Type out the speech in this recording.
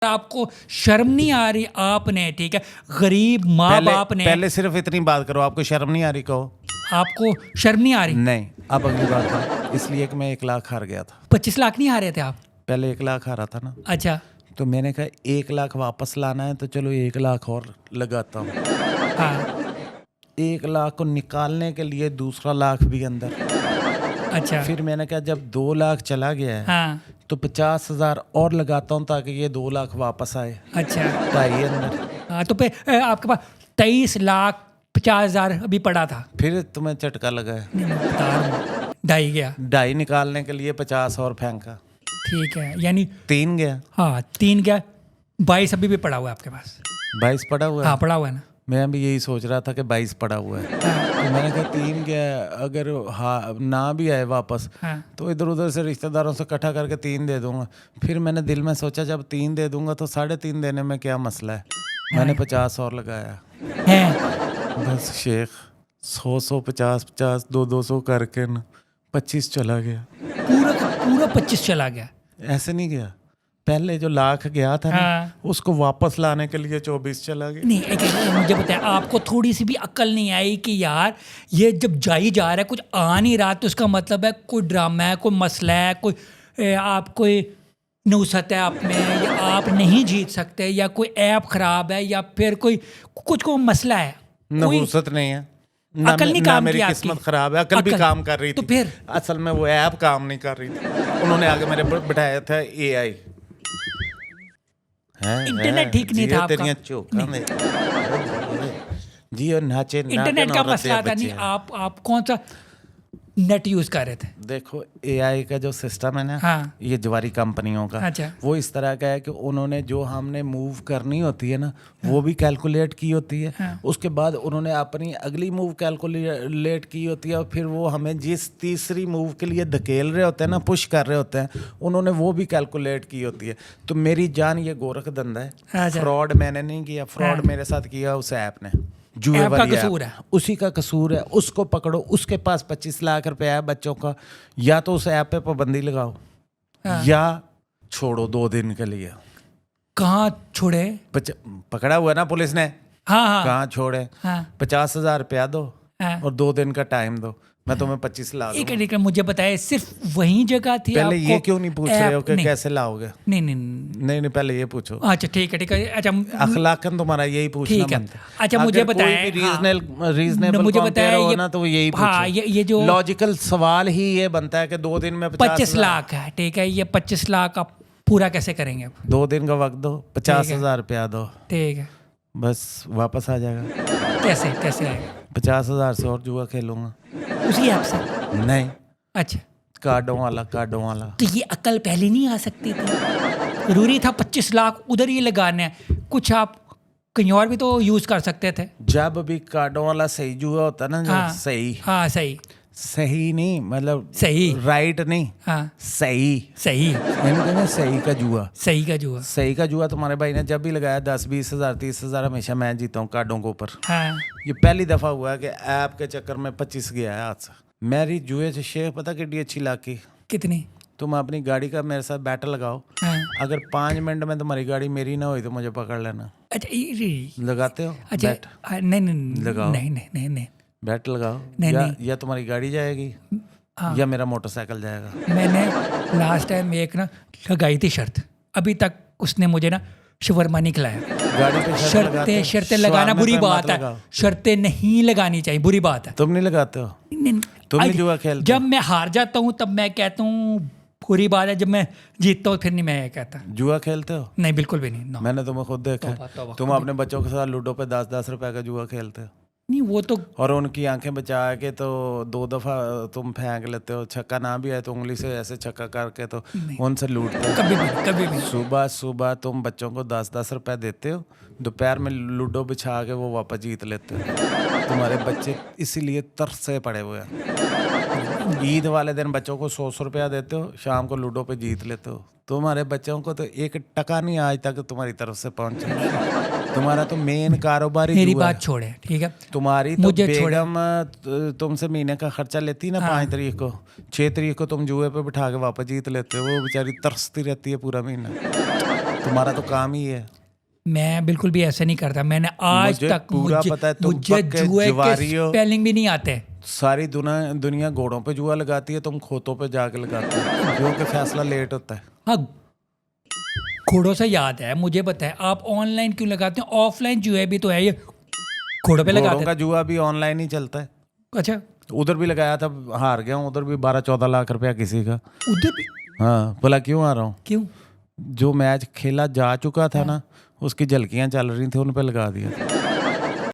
आपको शर्म नहीं आ रही? आपने, ठीक है, गरीब माँ बाप ने, पहले सिर्फ इतनी बात करो, आपको शर्म नहीं आ रही? कहो आपको शर्म नहीं आ रही? नहीं। अब अगली बात है, इसलिए कि मैं 1 लाख हार गया था। 25 लाख नहीं हारे थे आप? पहले 1 लाख हारा था ना, अच्छा। तो मैंने कहा 1 लाख वापस लाना है तो चलो 1 लाख और लगाता हूँ। हाँ। 1 लाख को निकालने के लिए दूसरा लाख भी अंदर। अच्छा। फिर मैंने कहा जब 2 लाख चला गया है, हाँ। तो 50,000 और लगाता हूँ ताकि ये 2 लाख वापस आए। अच्छा। 2.5 अंदर। हाँ, तो फिर आपके पास 23,50,000 अभी पड़ा था। फिर तुम्हें झटका लगा है। नहीं, मैं बता रहा हूँ, 2.5 गया। 2.5 निकालने के लिए 50 और फेंका, ठीक है, यानी 3 गया। हाँ 3 गया, 22 अभी भी पड़ा हुआ है आपके पास। 22 पड़ा हुआ है। हाँ पड़ा हुआ है ना। मैं भी यही सोच रहा था कि 22 पड़ा हुआ है। तो मैंने कहा 3 गया, अगर हाँ ना भी आए वापस, हाँ। तो इधर उधर से रिश्तेदारों से इकट्ठा करके 3 दे दूंगा। फिर मैंने दिल में सोचा जब 3 दे दूंगा तो 3.5 देने में क्या मसला है। मैंने 50 और लगाया है। बस शेख। 100 50 50 200 करके ना 25 चला गया। पूरा का पूरा 25 चला गया। ऐसे नहीं गया, पहले जो लाख गया था ना, हाँ। उसको वापस लाने के लिए 24 चला गया। नहीं, एक मुझे बताया, आपको थोड़ी सी भी अक्ल नहीं आई कि यार ये जब जाई जा रहा है, कुछ आ नहीं रहा, तो उसका मतलब है कोई ड्रामा है, कोई मसला है, कोई नुसत है आप में, या आप नहीं जीत सकते, या कोई ऐप खराब है, या फिर कोई मसला है। नहुसत नहीं है ना, अकल नहीं ना काम मेरी की किस्मत आपकी। खराब है, अकल भी अकल। काम कर रही तो थी। फिर असल में वो ऐप काम नहीं कर रही थी, उन्होंने आगे मेरे बिठाया था AI। इंटरनेट ठीक नहीं था आपका। चौका में जियो नाचे ना इंटरनेट का मसला था नहीं, आप कौन सा नेट यूज कर रहे थे? देखो AI का जो सिस्टम है ना, हाँ। ये जवारी कंपनियों का, अच्छा। वो इस तरह का है कि उन्होंने जो हमने मूव करनी होती है ना, वो भी कैलकुलेट की होती है। हाँ। उसके बाद उन्होंने अपनी अगली मूव कैलकुलेट की होती है, और फिर वो हमें जिस तीसरी मूव के लिए धकेल रहे होते हैं ना, पुश कर रहे होते हैं, उन्होंने वो भी कैलकुलेट की होती है। तो मेरी जान ये गोरख धंधा है, अच्छा। फ्रॉड मैंने नहीं किया, फ्रॉड हाँ। मेरे साथ किया उस ऐप ने। जुए ऐप का वाली कसूर ऐप, है। उसी का कसूर है। उसको पकड़ो, उसके पास 25 लाख रुपया है बच्चों का, या तो उस ऐप पे पाबंदी लगाओ, हाँ। या छोड़ो 2 दिन के लिए। कहाँ छोड़े? पकड़ा हुआ है ना पुलिस ने। हाँ हाँ कहाँ छोड़े? हाँ 50,000 रुपया दो हाँ। और 2 दिन का टाइम दो, मैं तुम्हें 25 ला दूंगा। एक मुझे बताए, सिर्फ वही जगह थी पहले आपको? ये क्यों नहीं पूछ रहे हो कि नहीं, कैसे लाओगे? नहीं नहीं नहीं नहीं, पहले ये पूछो। अच्छा ठीक है। अच्छा अखलाकन तुम्हारा यही पूछना ठीक है। बनता है। अच्छा मुझे अगर बताएं, कोई हाँ, भी रीजनेबल मुझे बताया हो ये, ना, तो वो यही पूछो। हाँ ये जो लॉजिकल सवाल ही ये बनता है कि 2 दिन में 25 लाख है, ठीक है, ये 25 लाख आप पूरा कैसे करेंगे? 2 दिन का वक्त दो, 50,000 रुपया दो, ठीक है, बस वापस आ जाएगा। कैसे कैसे आएगा? 50,000 से और जुआ खेलूंगा। उसी ऐप से? नहीं, अच्छा, कार्डों वाला। तो ये अकल पहले नहीं आ सकती थी? जरूरी था 25 लाख उधर ही लगाने हैं? कुछ आप कहीं और भी तो यूज कर सकते थे। जब भी कार्डों वाला सही जुआ होता है ना, जो हाँ, सही, हाँ सही नहीं, मतलब सही, राइट नहीं, हाँ सही सही सही का जुआ। सही का जुआ। सही का जुआ तुम्हारे भाई ने जब भी लगाया 10 20 हज़ार 30 हज़ार, हमेशा मैं जीता हूँ कार्डों के ऊपर। हाँ। ये पहली दफा हुआ है कि ऐप के चक्कर में 25 गया है हाथ से। मेरी जुए से शेख पता कितनी अच्छी लाकी। कितनी? तुम अपनी गाड़ी का मेरे साथ बैटल लगाओ, हाँ। अगर 5 मिनट में तुम्हारी गाड़ी मेरी ना हुई तो मुझे पकड़ लेना। अच्छा लगाते हो अच्छा, बैट? नहीं नहीं लगाओ। नहीं बैट लगाओ, नहीं। या तुम्हारी गाड़ी जाएगी, हाँ। या मेरा मोटरसाइकिल जाएगा। मैंने लास्ट टाइम एक ना लगाई थी शर्त, अभी तक उसने मुझे ना शवरमा नहीं खिलाया। गाड़ी पे शर्तें लगाना बुरी बात है, शर्तें नहीं लगानी चाहिए, बुरी बात है। तुम नहीं लगाते हो? तुम नहीं जुआ खेलते? जब मैं हार जाता हूँ तब मैं कहता हूँ बुरी बात है, जब मैं जीतता हूँ फिर नहीं मैं कहता। जुआ खेलते हो? नहीं बिल्कुल भी नहीं। मैंने तुम्हें खुद देखा, तुम अपने बच्चों के साथ लूडो पे 10-10 रुपए का जुआ खेलते हो। नहीं वो तो, और उनकी आंखें बचा के तो 2 दफा तुम फेंक लेते हो, छक्का ना भी आए तो उंगली से ऐसे छक्का करके तो उनसे लूटते हो। कभी भी। सुबह तुम बच्चों को 10-10 रुपए देते हो, दोपहर में लूडो बिछा के वो वापस जीत लेते हो। तुम्हारे बच्चे इसीलिए तरस से पड़े हुए हैं। ईद वाले दिन बच्चों को 100 रुपया देते हो, शाम को लूडो पे जीत लेते हो। तुम्हारे बच्चों को तो 1 टका नहीं आज तक तुम्हारी तरफ से पहुंचा। तुम्हारा तो मेन कारोबार ही मेरी जुआ बात है। छोड़े, ठीक है, तुम्हारी तो मुझे बेगम तुमसे महीने का खर्चा लेती ना। 5 तारीख को, 6 तारीख को तुम जुए पे बिठा के वापस जीत लेते हो, वो बेचारी तरसती रहती है पूरा महीना। तुम्हारा तो काम ही है। मैं बिल्कुल भी ऐसा नहीं करता। मैंने आज मुझे तक पूरा पता है, तुम मुझे पक्के जुए के जुआरी हो। स्पेलिंग भी नहीं आते। सारी दुनिया घोड़ों पे जुआ लगाती है, तुम खोतों पे जाके लगाते हो, क्योंकि फैसला लेट होता है। हाँ, घोड़ों से याद है, मुझे बताएं आप ऑनलाइन क्यों लगाते हैं? ऑफलाइन जुए भी तो है, ये घोड़ों पे घोड़ों लगाते का हैं। जुआ भी ऑनलाइन ही चलता है। अच्छा, उधर भी लगाया था, हार गया हूँ उधर भी 12-14 लाख रुपया किसी का। उधर भी हाँ, भला क्यों आ रहा हूँ? क्यों? जो मैच खेला जा चुका था ना, उसकी झलकियां चल रही थी, उन पे लगा दिया था।